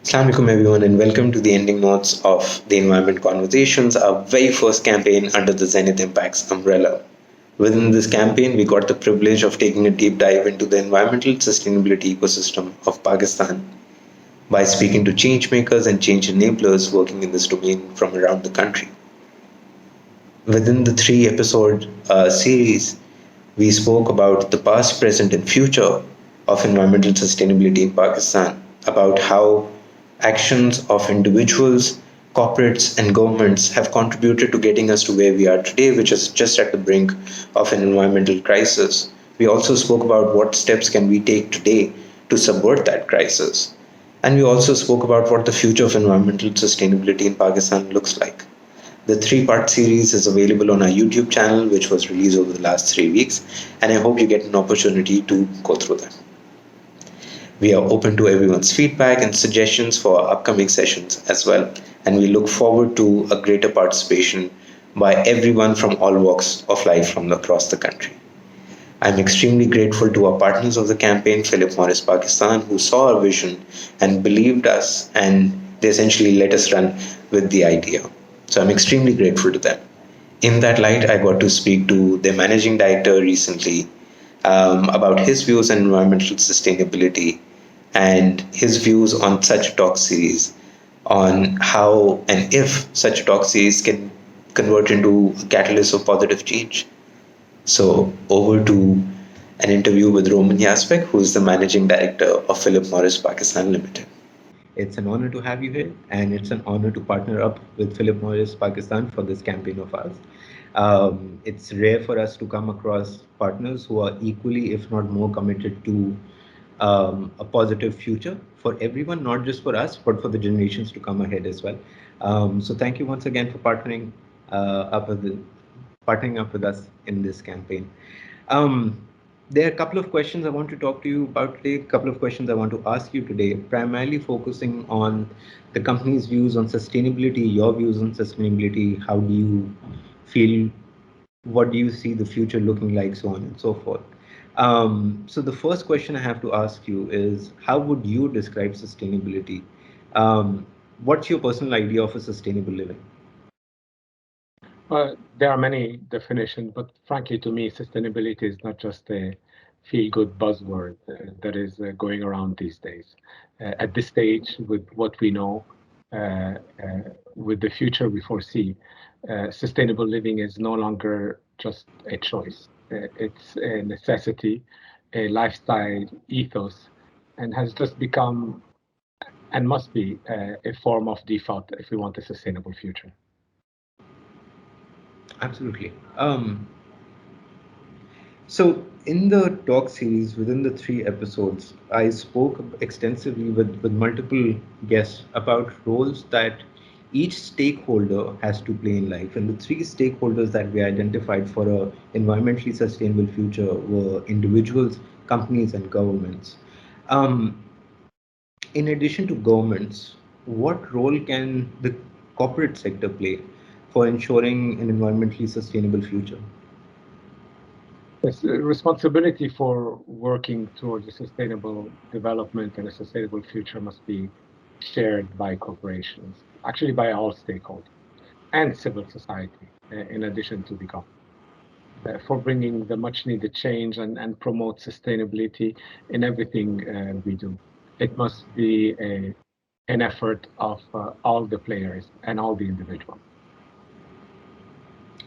Assalamu alaikum everyone and welcome to the ending notes of the Environment Conversations, our very first campaign under the Xenith Impacts umbrella. Within this campaign, we got the privilege of taking a deep dive into the environmental sustainability ecosystem of Pakistan by speaking to change makers and change enablers working in this domain from around the country. Within the three episode series, we spoke about the past, present, and future of environmental sustainability in Pakistan, about how actions of individuals, corporates, and governments have contributed to getting us to where we are today, which is just at the brink of an environmental crisis. We also spoke about what steps can we take today to subvert that crisis. And we also spoke about what the future of environmental sustainability in Pakistan looks like. The three-part series is available on our YouTube channel, which was released over the last 3 weeks, and I hope you get an opportunity to go through them. We are open to everyone's feedback and suggestions for our upcoming sessions as well, and we look forward to a greater participation by everyone from all walks of life from across the country. I'm extremely grateful to our partners of the campaign, Philip Morris Pakistan, who saw our vision and believed us, and they essentially let us run with the idea. So I'm extremely grateful to them. In that light, I got to speak to their managing director recently about his views on environmental sustainability and his views on such a talk series, on how and if such a talk series can convert into a catalyst of positive change. So over to an interview with Roman Yazbeck, who is the managing director of Philip Morris Pakistan Limited. It's an honor to have you here, and it's an honor to partner up with Philip Morris Pakistan for this campaign of ours. It's rare for us to come across partners who are equally, if not more, committed to a positive future for everyone, not just for us, but for the generations to come ahead as well. So thank you once again for partnering up with us in this campaign. Um, there are a couple of questions I want to talk to you about today, a couple of questions I want to ask you today, primarily focusing on the company's views on sustainability, your views on sustainability, how do you feel, what do you see the future looking like, so on and so forth. So the first question I have to ask you is, how would you describe sustainability? What's your personal idea of a sustainable living? There are many definitions, but frankly, to me, sustainability is not just a feel-good buzzword that is going around these days. At this stage, with what we know, uh, uh, with the future we foresee, sustainable living is no longer just a choice. It's a necessity, a lifestyle ethos, and has just become and must be a form of default if we want a sustainable future. Absolutely. So, in the talk series, within the three episodes, I spoke extensively with multiple guests about roles that each stakeholder has to play in life. And the three stakeholders that we identified for a environmentally sustainable future were individuals, companies, and governments. Um, in addition to governments, what role can the corporate sector play for ensuring an environmentally sustainable future? Yes, responsibility for working towards a sustainable development and a sustainable future must be shared by corporations, actually by all stakeholders and civil society, in addition to the government, for bringing the much needed change and promote sustainability in everything we do. It must be an effort of all the players and all the individuals.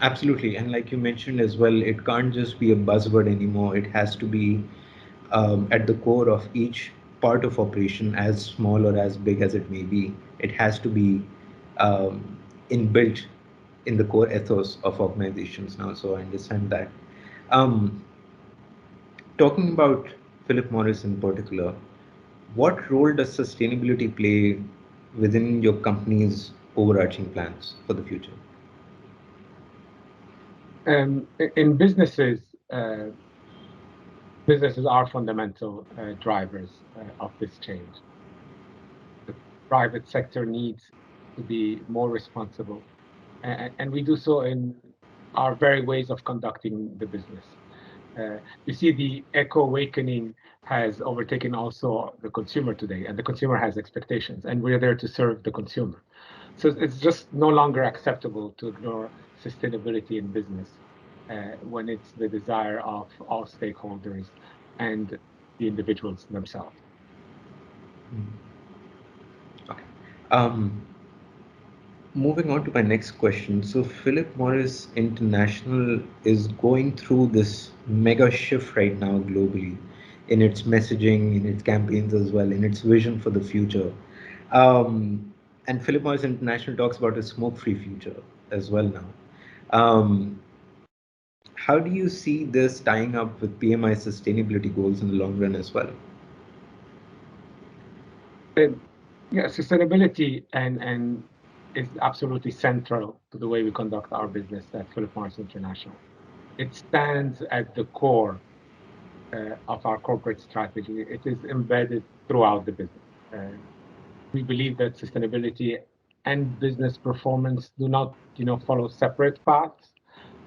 Absolutely. And like you mentioned as well, it can't just be a buzzword anymore. It has to be at the core of each part of operation, as small or as big as it may be. It has to be um, inbuilt in the core ethos of organizations now. So I understand that. Um, Talking about Philip Morris in particular, what role does sustainability play within your company's overarching plans for the future? In businesses, businesses are fundamental drivers of this change. The private sector needs to be more responsible, and we do so in our very ways of conducting the business. You see, the eco awakening has overtaken also the consumer today, and the consumer has expectations, and we're there to serve the consumer. So it's just no longer acceptable to ignore sustainability in business when it's the desire of all stakeholders and the individuals themselves. Okay. Um, Moving on to my next question. So, Philip Morris International is going through this mega shift right now globally in its messaging, in its campaigns as well, in its vision for the future. And Philip Morris International talks about a smoke free future as well now. Um, how do you see this tying up with PMI sustainability goals in the long run as well? And yeah, sustainability and is absolutely central to the way we conduct our business at Philip Morris International. It stands at the core of our corporate strategy. It is embedded throughout the business. We believe that sustainability and business performance do not, follow separate paths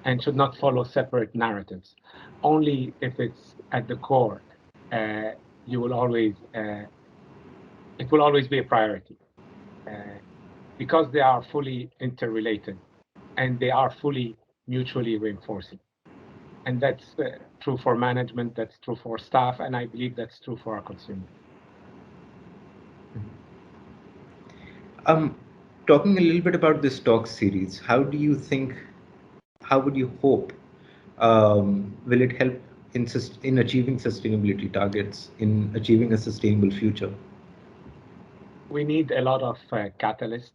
and should not follow separate narratives. Only if it's at the core, uh, you will always, it will always be a priority because they are fully interrelated and they are fully mutually reinforcing. And that's true for management, that's true for staff, and I believe that's true for our consumers. Um, Talking a little bit about this talk series, how would you hope, will it help in achieving sustainability targets, in achieving a sustainable future? We need a lot of catalysts,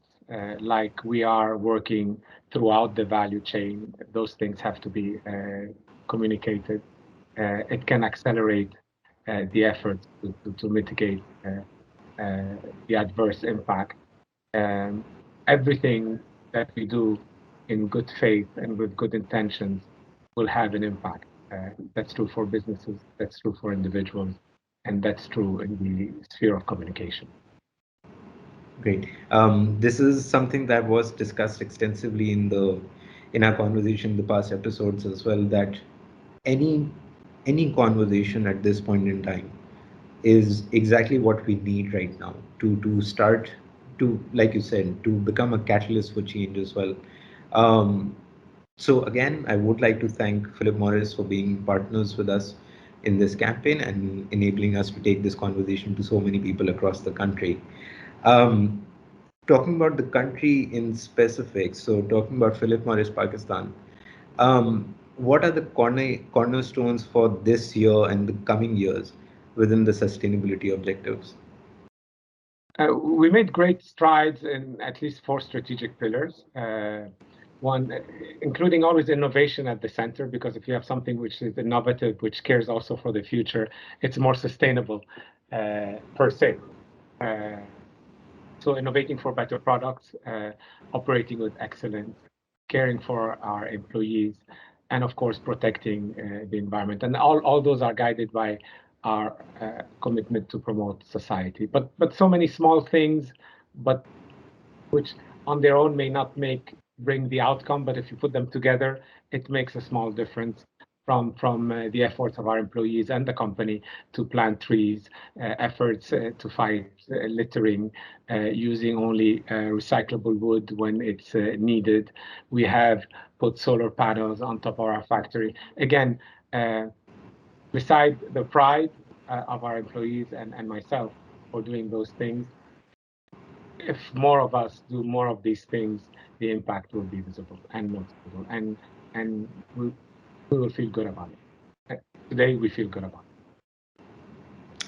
like we are working throughout the value chain. Those things have to be communicated. It can accelerate the efforts to mitigate the adverse impact. Um, Everything that we do in good faith and with good intentions will have an impact. That's true for businesses, that's true for individuals, and that's true in the sphere of communication. Great. This is something that was discussed extensively in our conversation in the past episodes as well. That any any conversation at this point in time is exactly what we need right now to start to, like you said, to become a catalyst for change as well. Um, so again, I would like to thank Philip Morris for being partners with us in this campaign and enabling us to take this conversation to so many people across the country. Um, Talking about the country in specific, so talking about Philip Morris Pakistan, what are the cornerstones for this year and the coming years within the sustainability objectives? We made great strides in at least four strategic pillars. One, including always innovation at the center, because if you have something which is innovative, which cares also for the future, it's more sustainable per se. Uh, so innovating for better products, operating with excellence, caring for our employees, and of course protecting the environment. And all those are guided by our commitment to promote society. But so many small things, but which on their own may not bring the outcome, but if you put them together, it makes a small difference from the efforts of our employees and the company to plant trees, efforts to fight littering, using only recyclable wood when it's needed. We have put solar panels on top of our factory. Again, beside the pride of our employees and myself for doing those things, if more of us do more of these things, the impact will be visible and noticeable, and we will feel good about it. Today, we feel good about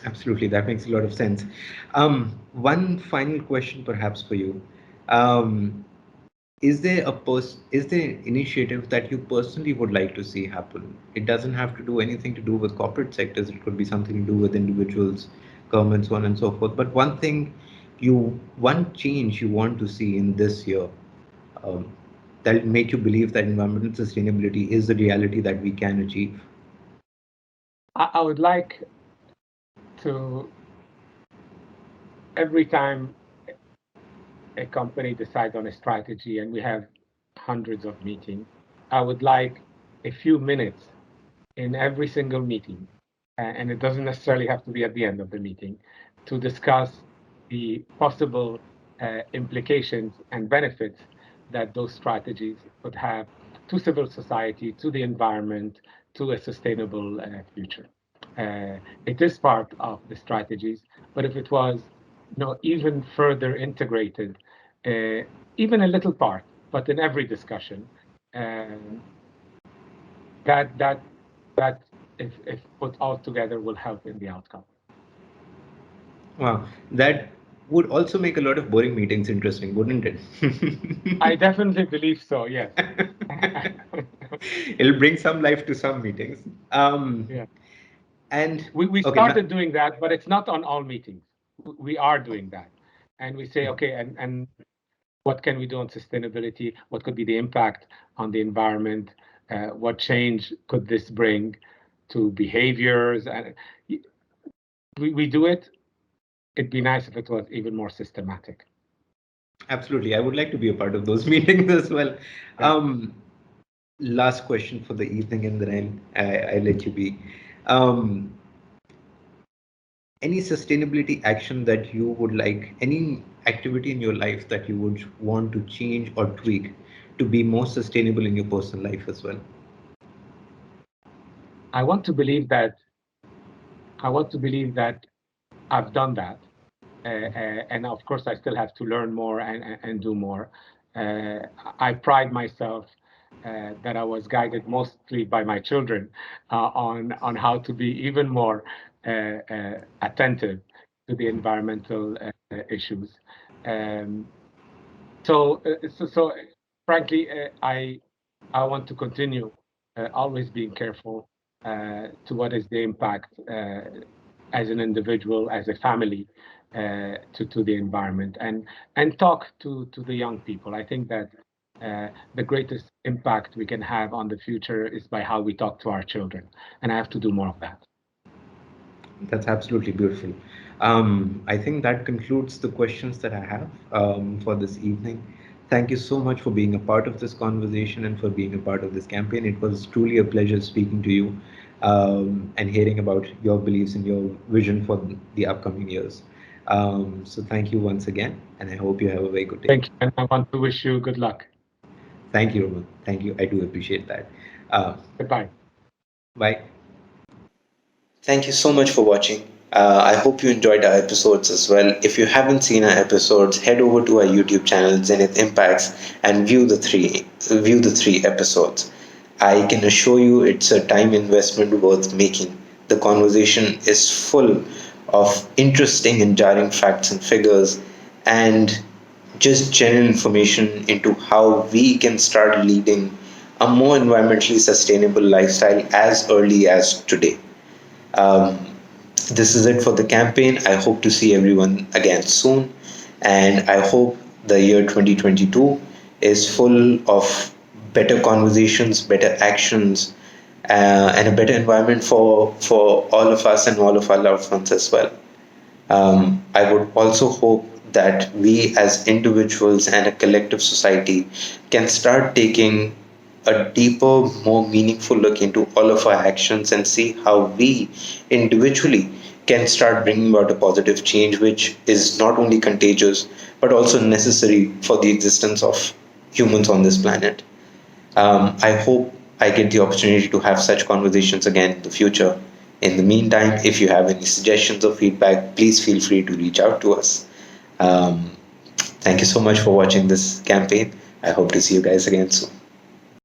Absolutely, that makes a lot of sense. One final question, perhaps for you. Um, is there an initiative that you personally would like to see happen? It doesn't have to do anything to do with corporate sectors. It could be something to do with individuals, governments, so on and so forth. But one change you want to see in this year, um, that make you believe that environmental sustainability is the reality that we can achieve. it. I would like to, every time a company decides on a strategy and we have hundreds of meetings, I would like a few minutes in every single meeting, and it doesn't necessarily have to be at the end of the meeting, to discuss the possible implications and benefits that those strategies could have to civil society, to the environment, to a sustainable future. It is part of the strategies, but if it was, even further integrated, uh, even a little part, but in every discussion, um, that that that if put all together will help in the outcome. Wow, that would also make a lot of boring meetings interesting, wouldn't I it? definitely believe so. Yes. It'll bring some life to some meetings. Yeah. And We okay, now, started doing that, but it's not on all meetings. We are doing that, and we say, okay, and what can we do on sustainability? What could be the impact on the environment? What change could this bring to behaviors? And we do it. It'd be nice if it was even more systematic. absolutely, I would like to be a part of those meetings as well. Yeah. Last question for the evening, and then I let you be. Um, any sustainability action that you would like, any activity in your life that you would want to change or tweak to be more sustainable in your personal life as well? I want to believe that I want to believe that I've done that, and of course I still have to learn more and do more. Uh, I pride myself that I was guided mostly by my children on how to be even more attentive to the environmental issues. Um, so frankly, I want to continue always being careful to what is the impact as an individual, as a family, to the environment, and talk to the young people. I think that the greatest impact we can have on the future is by how we talk to our children, and I have to do more of that. That's absolutely beautiful. I think that concludes the questions that I have for this evening. Thank you so much for being a part of this conversation and for being a part of this campaign. It was truly a pleasure speaking to you and hearing about your beliefs and your vision for the upcoming years. So thank you once again, and I hope you have a very good day. Thank you, and I want to wish you good luck. Thank you, Roman. Thank you. I do appreciate that. Uh, Goodbye. Bye. Thank you so much for watching. I hope you enjoyed our episodes as well. If you haven't seen our episodes, head over to our YouTube channel Xenith Impacts and view the three episodes. I can assure you it's a time investment worth making. The conversation is full of interesting and jarring facts and figures and just general information into how we can start leading a more environmentally sustainable lifestyle as early as today. Um, this is it for the campaign. I hope to see everyone again soon, and I hope the year 2022 is full of better conversations, better actions, and a better environment for all of us and all of our loved ones as well. I would also hope that we as individuals and a collective society can start taking a deeper, more meaningful look into all of our actions and see how we individually can start bringing about a positive change, which is not only contagious but also necessary for the existence of humans on this planet. I hope I get the opportunity to have such conversations again in the future. In the meantime, if you have any suggestions or feedback, please feel free to reach out to us. Um, Thank you so much for watching this campaign. I hope to see you guys again soon.